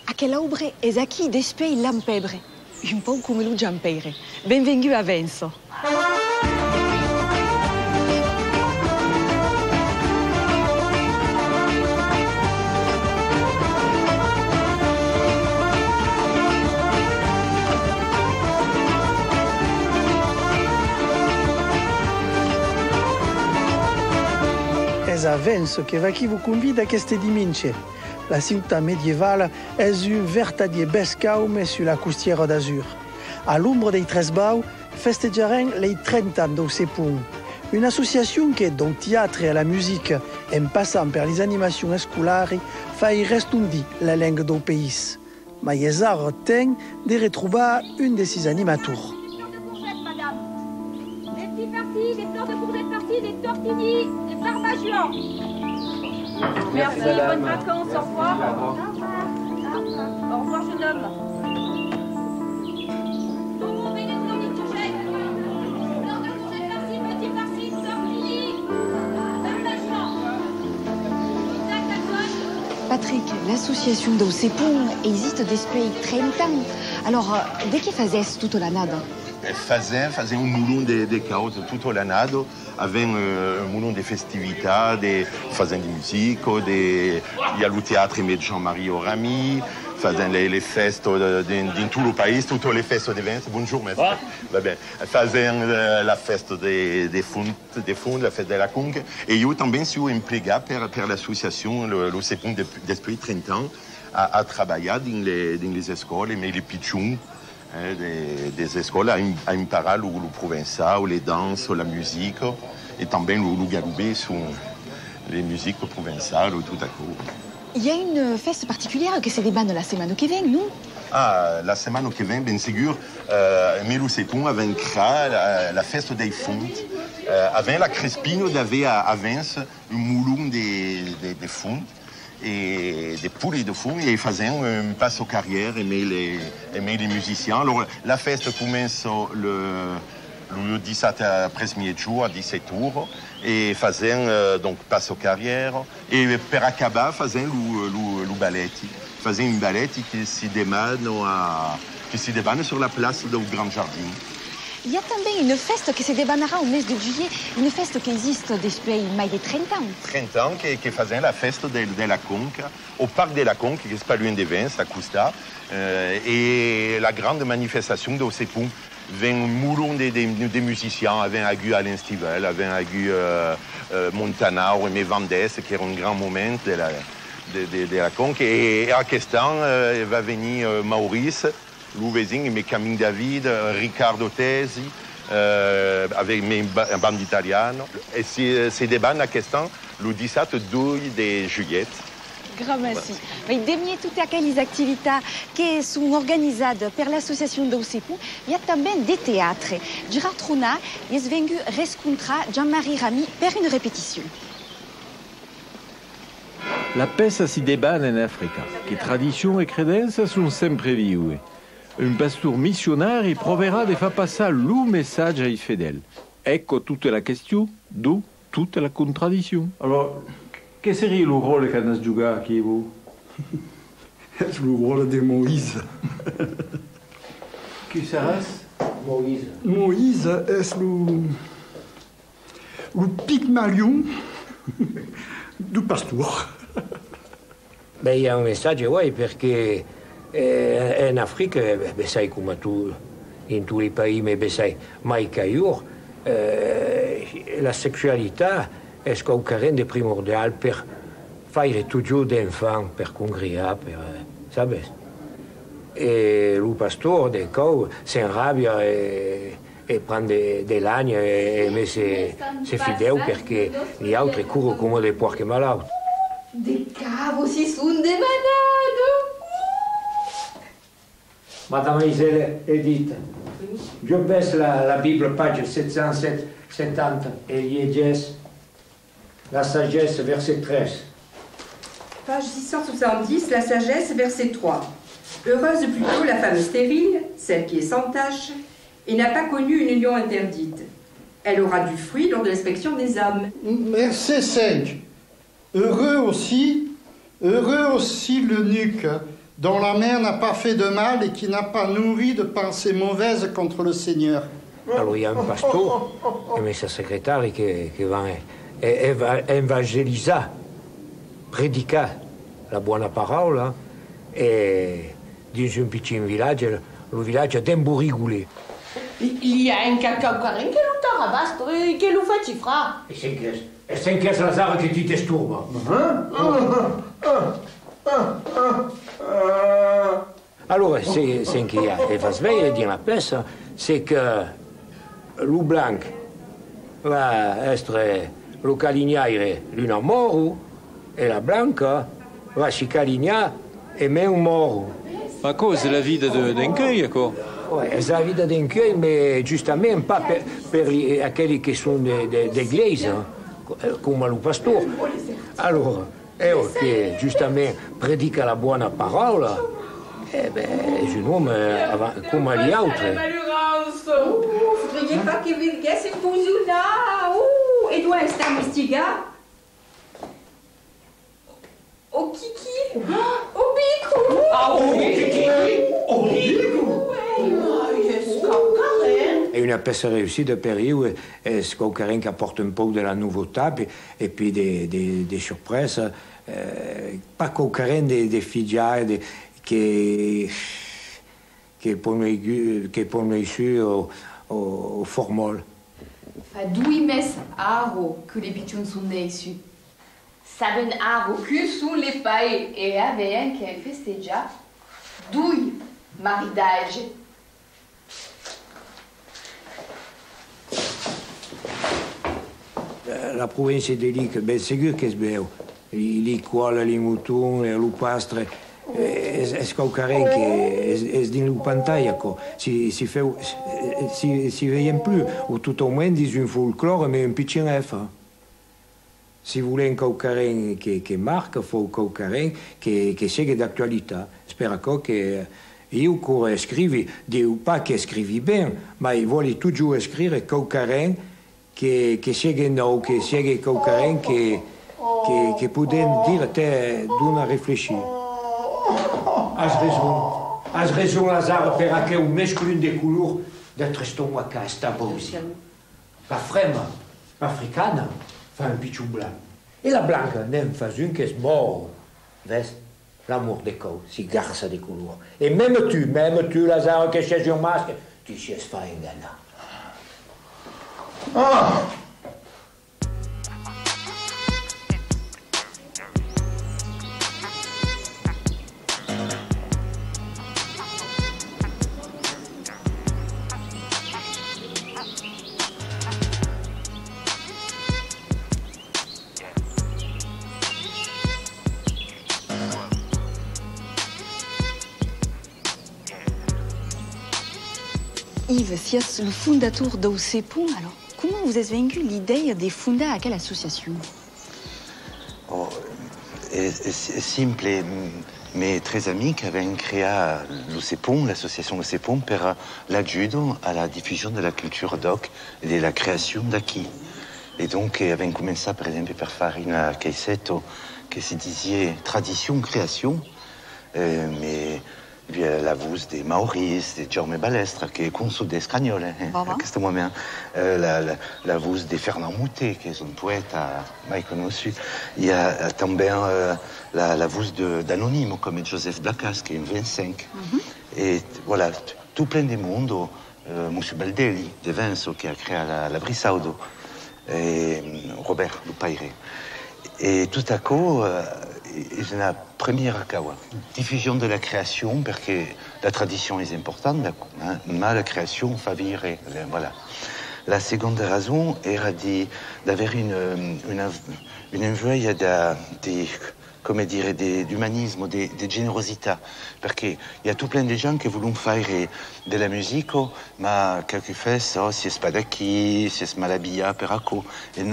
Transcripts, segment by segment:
Aquela obra è aqui despei lampebre, un po' come lo giampeire. Benvenuto a Venso. Es a Venso che va chi vi convida queste dimince. La città medievale è un vertadier bescaume sulla costiera d'Azur. A l'ombra dei Tres Bau festeggiaren les 30 ans d'Ossepun, un'associazione che, dal teatro alla musica, en passant per le animazioni scolari, fa restundi la langue del paese. Ma Yesar ten de retrouver un de ses animateurs. Des petits farcis, des fleurs de courgettes farcies, des tortillis, des barbagians. Merci, bonnes vacances, au revoir. Au revoir, jeune homme. Saumon, vénétron, des courgettes. Fleurs de courgettes farcies, petits farcis, tortillis, barbagians. Isaac, la bonne. Patrick, l'association d'Ossepun existe depuis 30 ans. Alors, de che fazes tutta l'annada? Fazem moulon de caos tutto l'annado, avec un moulon de festività, fazem de musique, il y a le théâtre de Jean-Marie Orami, fazem les festes dans tout le pays, toutes les festes de Venise. Bonjour, maître. Va bien. Fazem la fête des fonds, la fête de la conque. Et io também sou empregado per l'association l'Ossepun depuis 30 ans, à travailler dans les écoles, mais les pitchons. Des écoles à imparar o provençal, les danses, la musique, et também le galoubé sur les musiques provençales, tout à coup. Il y a une fête particulière que se débanne la semaine qui vient, non? Ah, la semaine qui vient, bien sûr, Melusepun vaincra la fête des fontes. Avant la Crespino d'avait à Vence un moulon des fontes. Et des poules de fond, et faisaient un passe aux carrières, aimer les musiciens. Alors, la fête commence le 17 premier jour, à 17 tours, et faisaient donc passe aux carrières, et per acabar, faisaient le ballet. Faisaient une ballet qui se débanne sur la place du Grand Jardin. Il y a também une fête qui se débannera au mois de juillet, une fête qui existe depuis plus de 30 ans. 30 ans qui faisaient la fête de la Conque, au parc de la Conque, qui n'est pas loin de Vence, à Costa, et la grande manifestation d'Ossepun. Avec un moulon de musiciens, avec Agu Alain Stivel, avec Agu Montanaro et Vendès, qui era un grand moment de la Conque. Et à Questan va venir Maurice, Louvezing, mais Camille David, Riccardo Tesi, avec mes bandes italiennes. Et c'est des bandes à Questan le 17 juillet. Grand merci. Mais parmi toutes aquelles activités qui sont organisées par l'association d'Ossepun, il y a também des théâtres. Gérard Trona est venu rencontrer Jean-Marie Rami pour une répétition. La pesa si débanne en Africa, che tradizioni e credenze sono sempre vive. Un pasteur missionnaire proverà di far passare le messaggio ai fedeli. Ecco tutta la questione, d'où toute la contradiction. Alors, quel serait le rôle que vous jouez ici, vous? C'est le rôle de Moïse. Qui serait Moïse? Moïse est le Pygmalion du pasteur. Ben, il y a un message, oui, parce que en Afrique, c'est comme tout, in tous les pays, mais c'est mai qu'ailleurs, la sexualité est quelque de primordial pour faire toujours d'enfants, pour congréer, pour, savez. Et le pasteur, des cas, s'enrabie et prend de l'âne et met ses fidèles parce que les autres courent comme des porcs malades. Des caves aussi sont des malades. Madame Iselle Edith, je baisse la Bible, page 770, et Liégès, la sagesse, verset 13. Page 670, la sagesse, verset 3. Heureuse plutôt la femme stérile, celle qui est sans tache, et n'a pas connu une union interdite. Elle aura du fruit lors de l'inspection des âmes. Verset 5. Heureux aussi l'eunuque, dont la mère n'a pas fait de mal et qui n'a pas nourri de pensées mauvaises contre le Seigneur. Alors il y a un pasteur et sa secrétaire qui va évangéliser, prédiquer la bonne parole et dans un petit village, le village d'Embourigoulet. Il y a un cacaucarin qui nous tarabastre et qui nous fait fra. E sen che Lazaro che ti disturba. Alors, c'est qu'il y a des veille dans la presse, c'est que le blanc va être le calignare l'una mort et la blanca va si caligna et même mort. À cause de la vie d'un cueil, quoi. Oui, c'est la vie d'un cueil, mais justement pas pour aquelli qui sont d'église, comme le pasteur. Alors, qui justement prédique la bonne parole, eh ben, è un uomo come gli altri. Voudriez pas que Vilgas et Pouzuna? Et doit estar investigar? O Kiki? O Bico? Ah, o Kiki? O Bico? È una peste réussie de période, est-ce qu'aucun qui apporte un peu de la nouveauté et puis des surprises, pas qu'aucun des figures qui pour nous issus au formol. Fa 2 meses aro que les pichons sont nés ici. Saben aro Que sont les païs et avait un qui festeja 2 maridages. La province de Lic, ben sûr que c'est bien. Les koalas, les moutons, les loupastres, est-ce qu'aucun qui est dans le pantaille, quoi. Si veillent plus, ou tout au moins dans un folklore, mais un petit F. Si vous voulez un caucarin qui marque, il faut un caucarin qui segue d'actualité. J'espère que io che scrivi, dico pas che scrivi bien, ma io voglio toujours scrivere caucarin che segue no, che segue caucarin che può dire te d'una réfléchir. Has raison, Lazare, perché un masculin de couleur d'être stomaca sta bosi. La frema africana fa un picciu blanc. E la blanca n'en fa un che è mort. Ves? L'amour des causes, si garça de couleur. Et même tu, Lazare, que c'est un masque, tu sais pas engager. Ah! Yves, si es le fondateur d'Océpon, alors comment vous avez vaincu l'idée de fonder à quelle association? C'est simple, mes 3 amis qui avaient créé l'Océpon, l'association Océpon, pour l'aide à la diffusion de la culture doc et de la création d'acquis. Et donc, ils avaient commencé, par exemple, par faire une cassette qui se disait tradition-création, mais la voix des Maurice, de Jaume Balestre, qui est consul d'espagnol, à ce moment. La voix de Fernand Moutet, qui est un poète mal connu. Il y a également la voix d'anonymes, comme Joseph Blacas, qui est un 25. Et voilà, tout plein de monde. Monsieur Baldelli, de Vincennes, qui a créé la Brisaudo, et Robert Lupaire. Et tout à coup, c'est la première diffusion de la création, parce que la tradition est importante, mais la création fa vivre. Voilà. La seconde raison era d'avoir une envie de come dire, d'umanismo, di generosità, perché il y a tout plein de gens qui voulons fare della musica, ma quelquefois si è spadacchi, si è malabia per acco. Et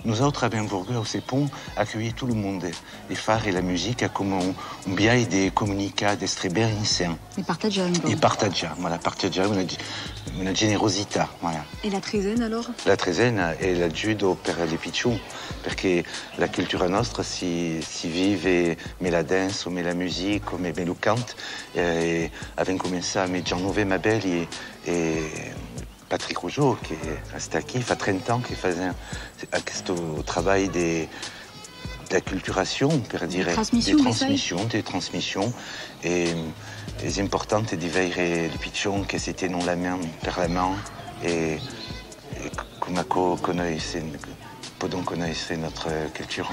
nous autres abbiamo voulu au Sepon accueillir tout le monde et fare la musica come un biais di comunicare, di essere ben insieme. E partagiare. E partagiare, voilà, partagiare una generosità, voilà. E la tresena allora? La tresena è l'aiuto per les piccioni, perché la cultura nostra si vive mais la danse, mais la musique, mais le cant. Abbiamo cominciato avec Jean-Nové Mabel e Patrick Rougeau, che sta qui, fa 30 ans che faisait questo lavoro di acculturation, per dire, di trasmissione. E è importante di vedere i piccioni che si tengono la mano per la mano e come podons connaître notre culture.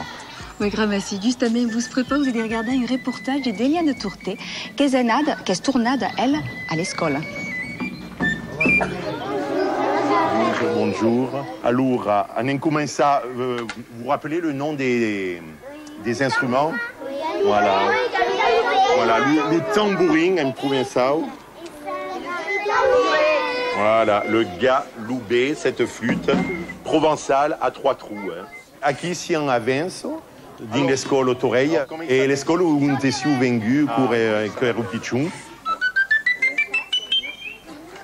Oui, merci. Justement, vous prépare, vous allez regarder un reportage d'Eliane Tourté, qui est tournée, elle, à l'école. Bonjour. Alors, on a commencé, vous vous rappelez le nom des instruments? Voilà. Voilà, le tambourin en provençal. Voilà, le galoubé, cette flûte provençale à 3 trous. Aqui siamo a Venso, din l'escola Toreia, e l'escola où je suis venu pour être pichon.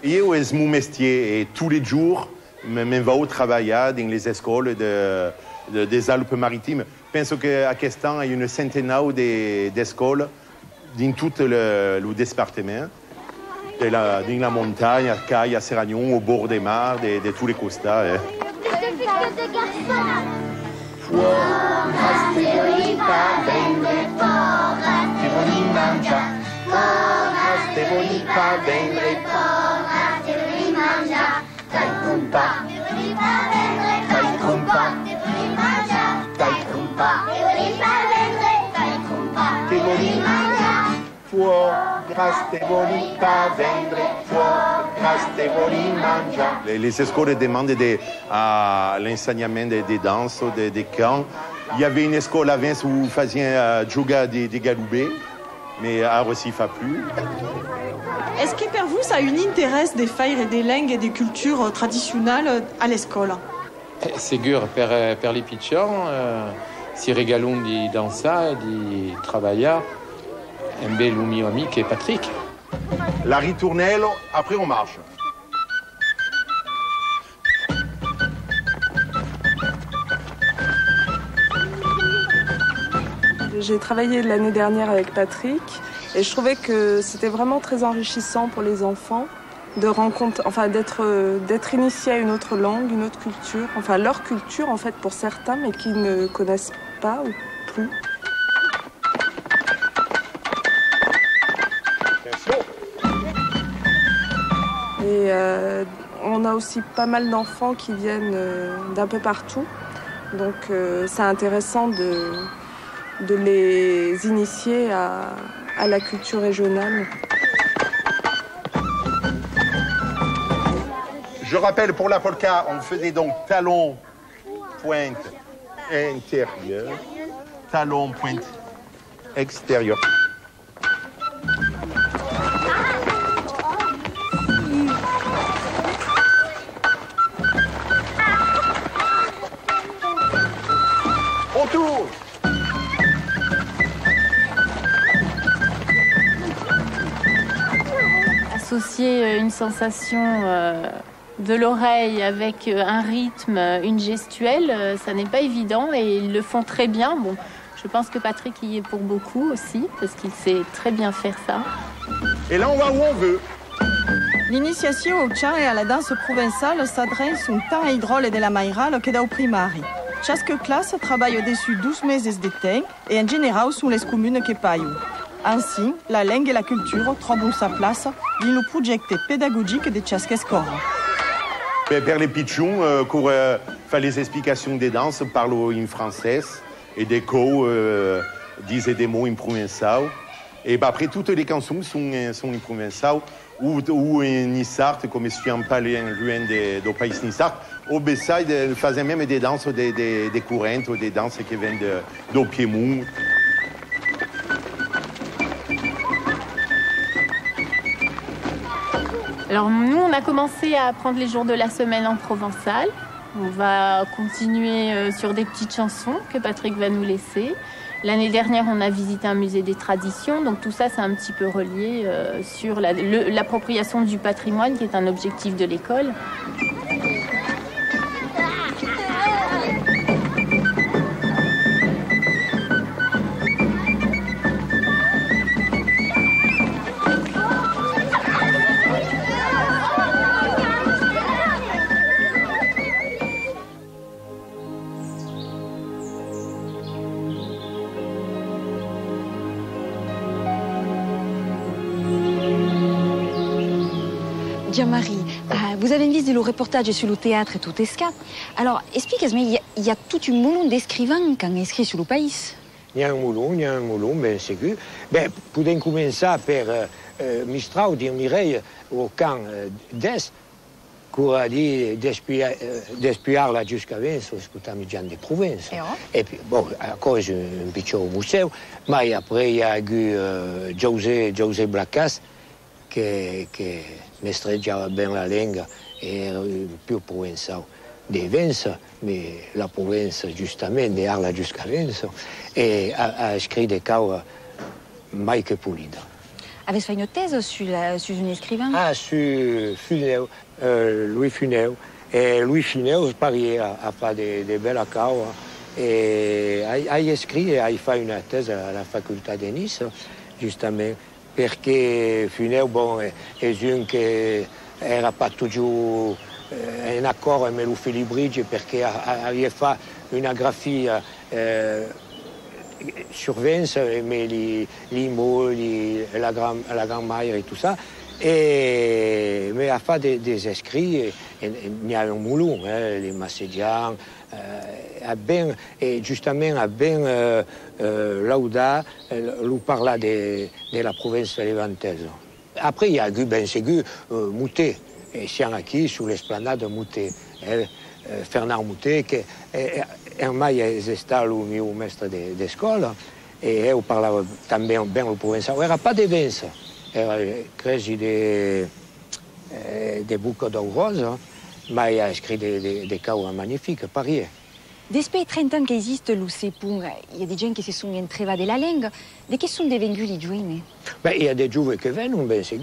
Eu es mon métier et tous les jours, je vais travailler dans les écoles des Alpes-Maritimes. Je pense qu'à Questan, il y a une centaine d'écoles dans tout le département. Dans la montagne, à Caille, à Serragnon, au bord des mares, de tous les costas. Les écoles demandent à l'enseignement des danses, des chants. Il y avait une école à Vince où on faisait jouer des galoubés, mais à aussi fa plus. Est-ce que pour vous, ça une intéresse des failles et des langues et des cultures traditionnelles à l'école? Ségur per les pitchons, si regalons di dansa, di travailler, un bel mio amico Patrick. La ritournelle, après on marche. J'ai travaillé l'année dernière avec Patrick et je trouvais que c'était vraiment très enrichissant pour les enfants de rencontrer, enfin d'être initié à une autre langue, une autre culture, enfin leur culture en fait pour certains, mais qui ne connaissent pas ou plus. Et on a aussi pas mal d'enfants qui viennent d'un peu partout, donc c'est intéressant de les initier à la culture régionale. Je rappelle, pour la polka, on faisait donc talon, pointe intérieure, talon, pointe extérieure. Autour. Associer une sensation de l'oreille avec un rythme, une gestuelle, ça n'est pas évident et ils le font très bien. Bon, je pense que Patrick y est pour beaucoup aussi, parce qu'il sait très bien faire ça. Et là, on va où on veut. L'initiation au chant et à la danse provençale s'adresse un temps ai drôle de la maïral que dau primari. Chaque classe travaille au-dessus 12 meses de temps et en général sont les communes qui payent. Ainsi, la langue et la culture trouvent sa place dans le projet pédagogique de chaque école. Per les pitchons, pour faire les explications des danses, parlent en français et des cours disent des mots en provençal. Et après, toutes les chansons sont en provençal ou en Nissart, comme je suis en parlant loin du pays Nissart. Au Bessay, faisaient même des danses des courantes ou des danses qui viennent du Piémont. Alors nous, on a commencé à apprendre les jours de la semaine en provençal. On va continuer sur des petites chansons que Patrick va nous laisser. L'année dernière, on a visité un musée des traditions. Donc tout ça, c'est un petit peu relié sur l'appropriation du patrimoine, qui est un objectif de l'école. Jean-Marie, vous avez vu le reportage sur le théâtre et tout ça. Alors, expliquez-moi, il y a tout un moulon d'écrivains qui ont écrit sur le pays. Il y a un moulon, ben sûr. Ben, podem començar per Mistral, direi, au camp d'Est, qui a dit d'espiar la jusqu'à Vence, escoltant les gens de Provence. Et puis, bon, encore un petit musée, mais après, il y a eu José Blacas, che mestreggiava bene la lingua e era più provenzale di Vence, ma la Provenza giustamente parla giusto Vence e ha scritto cose mai che pulite. Avez-vous fait une thèse sur un écrivain? Ah, sur Funeu, Louis Funeu. Et Louis Funeu pariait à faire des belles causes et a écrit et a fait une thèse à la facolté de Nice, justement. Perché Funeu, bon, è un che era pas toujours in accordo con lo Filibrigi perché aveva fatto una grafia sur Vence, mais les mots, la grammaire et tout ça. Mais a fait des écrits, il y a un moulon, les Macédiens, et justement a bien lauda, lui parla de la province levantaise. Après, il y a eu, bien sûr, Moutet, et siamo qui sur l'esplanade de Moutet. Fernand Moutet, che ormai è stato il mio maestro di scuola, e io parlavo anche bene il provenzale. Era pas di Vence, era crisi di Bucco d'Aurosa, ma ha scritto des causes magnifiques, Paris. Depuis 30 ans qu'existe l'UCEPUN, il y a des gens qui se sont entrevés de la langue. De qui sont devenus les jeunes? Il y a des jeunes qui viennent, bien sûr,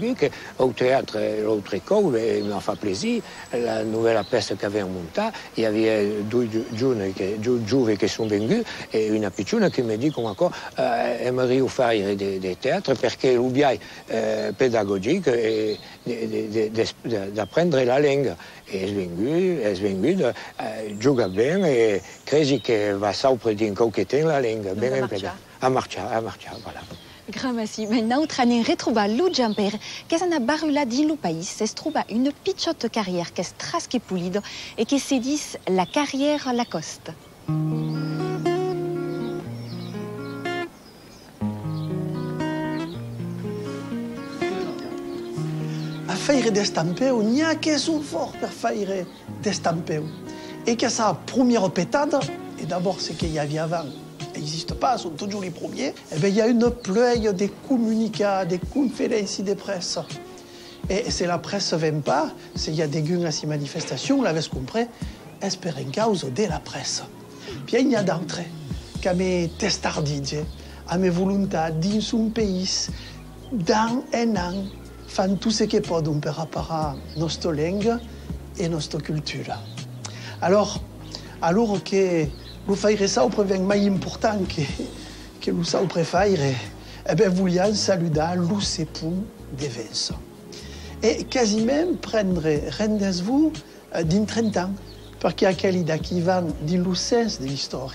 au théâtre, l'autre école, et il m'en fait plaisir. La nouvelle pièce qu'avait montée, il y avait deux jeunes qui sont venus, et une petite qui me dit encore aimerait faire des théâtres parce que l'oublié pédagogique et d'apprendre la langue. Et est venu, joue bien et crée que va s'apprendre quelque la langue. Bien impegnée. A marchar, voilà. Grand merci. Maintenant, on retrouve Lou Jamper, qui s'en a barrula dans le pays. Se trouve une petite carrière qui est très pulide et qui se dit la carrière Lacoste. A faire d'estampeu, il n'y a que son fort pour faire d'estampeu. Et que sa première pétade, et d'abord c'est qu'il y avait avant, n'existe pas, sont toujours les premiers, et bien, il y a une pluie de communicats, des conférences de presse. Et si la presse ne vient pas, s'il y a des guns à ces manifestations, l'avez compris, espérez une cause de la presse. Puis il y a d'entre qui mes testardidges, à mes volontés dans son pays, dans un an, font tout ce qu'ils peuvent pour réparer notre langue et notre culture. Alors que le faire ça, c'est plus important que le ça préfère. Eh bien, vous voulez saluer l'UCEPUN de Vence. Et quasiment prendre rendez-vous dans 30 ans, parce qu'il y a quelqu'un qui va dans le sens de l'histoire.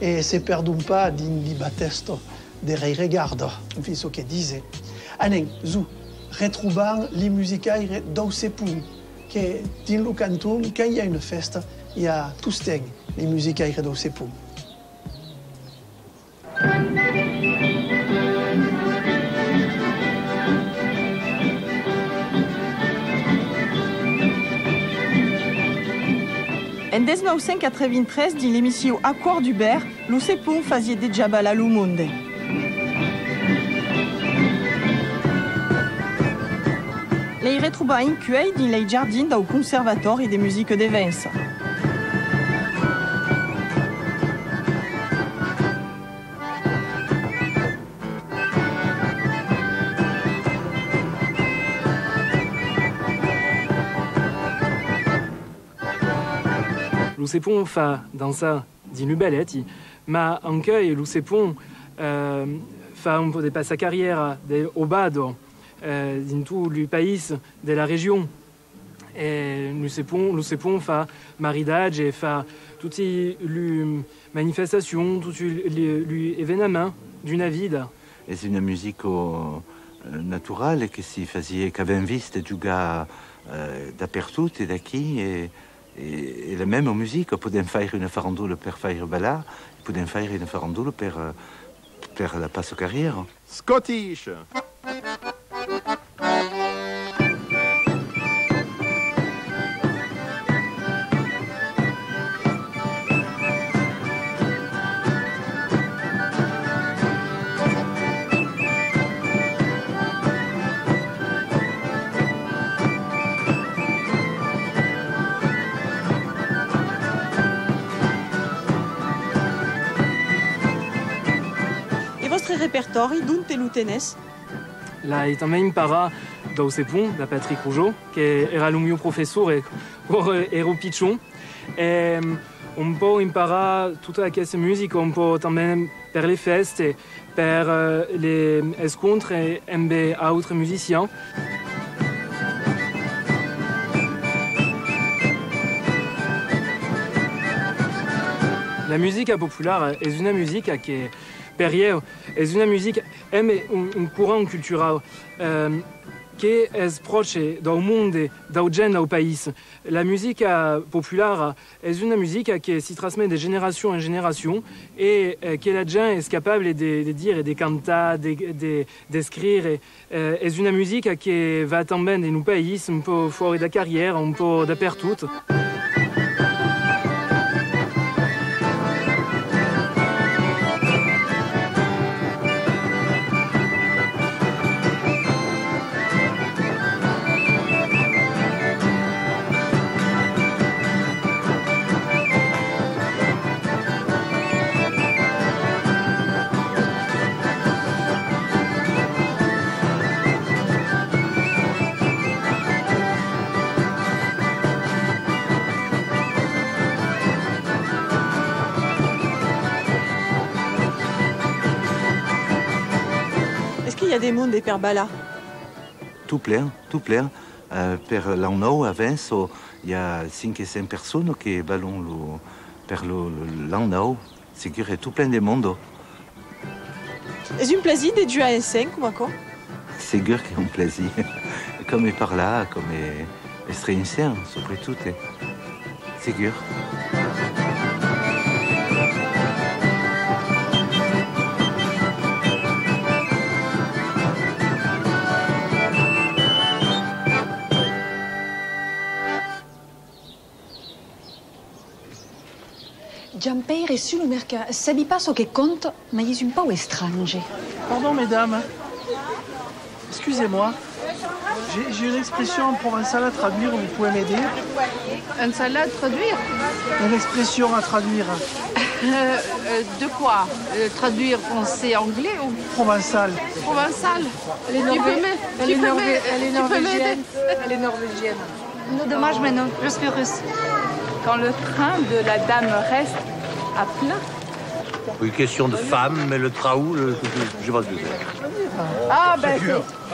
Et ne se perdons pas dans les baptêmes de regarde, enfin ce qu'il disait. Allez, nous retrouvons les musicales d'UCEPUN, qui dans le canton, quand il y a une fête, il y a tous les musicales d'UCEPUN. En 1993, dans l'émission Accord d'Hubert, l'UCEPUN faisait déjà bal au monde. Lei retrouva incuei din lei giardin dal Conservatori de Musique de Vence. Lo sepon fa dansa di nubelletti, ma anche lo sepon fa un po' de passa carriera au bado in tutto il paese della regione. E lo sepon fa maridage, fa tutte le manifestazioni, tutti gli événements d'une vida. È una musica naturale che si faceva, che avevamo visto giocare dappertutto e da qui. E la même musique, podem faire une farandole per faire ballare, podem faire une farandole per la passe carrière. Scottish. Repertori d'on te lo tenés? L'hai também impara dal sepon, da Patrick Rougeau, che era il mio professore quando ero piccolo. E un po' impara tutta questa musica, un po' também per le feste, per le scontri amb altri musiciens. La musica popolare è una musica che per io è una musica, è un courant culturale che è proche dal mondo, dal genere, dal paese. La musica popolare è una musica che si trasmette di generazione in generazione e che la gente è capable di dire, di cantare, di scrivere. È una musica che va também in un paese, un po' fuori da carriera, un po' dappertutto. Il y a des mondes per balla. Tout plein, tout plein. Per l'an nou a Vence, il y a 5 et 5 personnes qui ballent per l'an nou. C'est qu'il y a tout plein de monde. Est-ce un plaisir de jouer à scène comme quoi? C'est sûr qu'il y a un plaisir. Comme par là, comme estreincer, surtout. C'est sûr. Giampeire est sur le mercat. Sabi pas ce que compte, mais il est un peu étrange. Pardon, mesdames. Excusez-moi. J'ai une expression en provençal à traduire, vous pouvez m'aider? Une salade traduire? Une expression à traduire. De quoi? Traduire français-anglais ou? Provençal. Provençal. Elle est norvégienne. Elle est norvégienne. Non, dommage, mais non, je suis russe. Quand le train de la dame reste à plein. Une question de femme, mais le traou, je sais pas ce que c'est. Ah, ben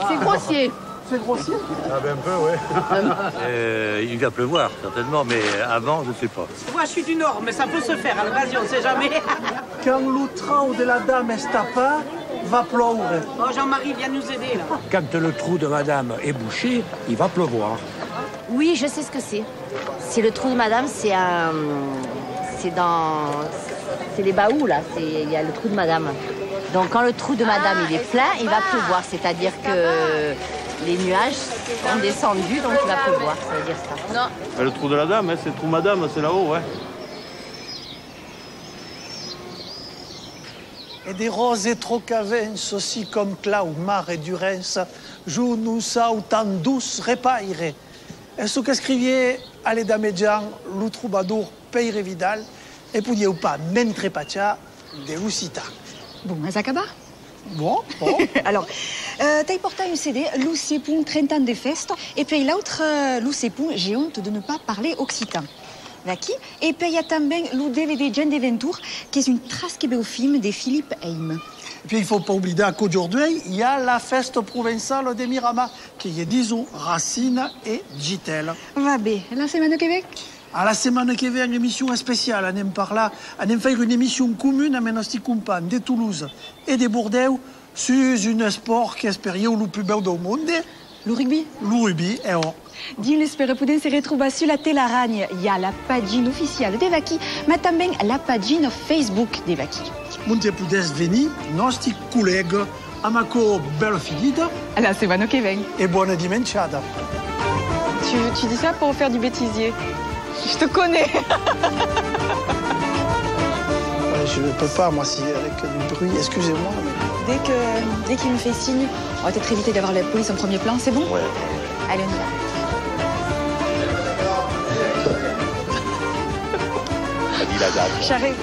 c'est grossier. C'est grossier? Ah ben un peu, oui. Il va pleuvoir, certainement, mais avant, je ne sais pas. Moi, je suis du Nord, mais ça peut se faire. Alors, vas-y, on ne sait jamais. Quand le traou de la dame est tapé, va pleurer. Oh, Jean-Marie, viens nous aider, là. Quand le trou de madame est bouché, il va pleuvoir. Oui, je sais ce que c'est. C'est le trou de madame, c'est les baous, là. Il y a le trou de madame. Donc, quand le trou de madame il est plein, il va pleuvoir. C'est-à-dire que les nuages sont descendus, donc il va pleuvoir. Ça veut dire ça. Non. Le trou de la dame, c'est le trou madame, c'est là-haut, ouais. Et des roses et trocavens, aussi comme Clau, Mar et Durens, jou nous autant douce repaire. Et ce qu'escrivait Aleda Medjan, le troubadour Peire Vidal, et poudieu pas mentre pacha de Lucita. Bon, ça acaba? Bon. Alors, t'as porté un CD, Lucépon, 30 ans de festa, et puis l'autre, Lucépon, j'ai honte de ne pas parler occitan. Là-qui? Et puis il y a tambien le DVD Jean Deventure, qui est une trace film de Philippe Heim. Et puis il ne faut pas oublier qu'aujourd'hui, il y a la fête provinciale de Mirama, qui est, disons, Racine et Gitel. Va bien, la semaine au Québec? À la semaine qui vient, une émission spéciale. On aime faire une émission commune avec nos compagnons de Toulouse et de Bordeaux sur un sport qui est le plus beau du monde. Le rugby? Le rugby, et on. Dieu l'espère pouvoir se retrouver sur la Telaragne. Il y a la pagine officielle d'Evaki, mais tambien la pagine Facebook d'Evaki. Monte pouvez venir, nostri collègues, à ma belle fillette. À la semaine qui vient. Et bonne dimanchada. Tu dis ça pour faire du bêtisier. Je te connais. Je ne peux pas, moi, si avec du bruit, excusez-moi. Mais... Dès qu'il me fait signe, on va peut-être éviter d'avoir la police en premier plan, c'est bon? Ouais. Allez, on y va. T'as dit la date. J'arrive.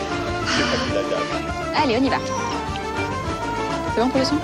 J'ai pas dit la date. Allez, on y va. C'est bon pour le son?